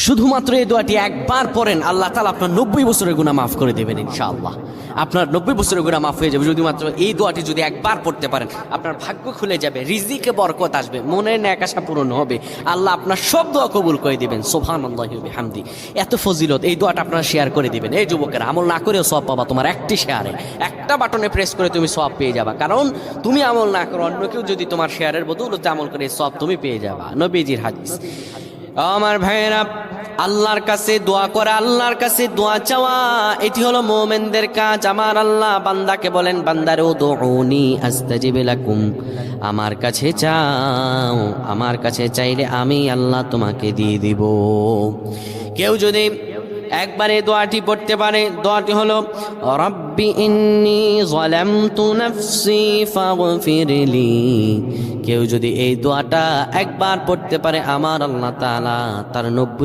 শুধুমাত্র এই দোয়াটি একবার পড়েন, আল্লাহ তাআলা আপনার 90 বছরের গুনাহ মাফ করে দেবেন ইনশাআল্লাহ। আপনার 90 বছরের গুনাহ মাফ হয়ে যাবে শুধুমাত্র এই দোয়াটি যদি একবার পড়তে পারেন। আপনার ভাগ্য খুলে যাবে, রিজিকে বরকত আসবে, মনের ন্যাক আশা পূরণ হবে, আল্লাহ আপনার সব দোয়া কবুল করে দিবেন। সুবহানাল্লাহি ওয়া বিহামদি। এত ফজিলত, এই দোয়াটা আপনারা শেয়ার করে দিবেন। এই যুবকেরা, আমল না করেও সওয়াব পাবা। তোমার একটি শেয়ারে, একটা বাটনে প্রেস করে তুমি সওয়াব পেয়ে যাবা। কারণ তুমি আমল না করো, অন্য কেউ যদি তোমার শেয়ারের বদৌলতে আমল করে, সওয়াব তুমি পেয়ে যাবা। নবীজির হাদিস। আমার ভাইয়েরা, আল্লাহর কাছে দোয়া করা, আল্লাহর কাছে দোয়া চাওয়া, এটি হলো মুমিনদের কাজ। আমার আল্লাহ বান্দাকে বলেন, বান্দারে উদউনি আস্তাজিব লাকুম, আমার কাছে চাও, আমার কাছে চাইলে আমি আল্লাহ তোমাকে দিয়ে দিব। কেউ যদি একবারে দোয়াটি পড়তে পারে, দোয়াটি হলো রব্বি ইন্নী যালামতু নাফসি ফাগফিরলি। কেউ যদি এই দোয়াটা একবার পড়তে পারে, আমার আল্লাহ তাআলা তার 90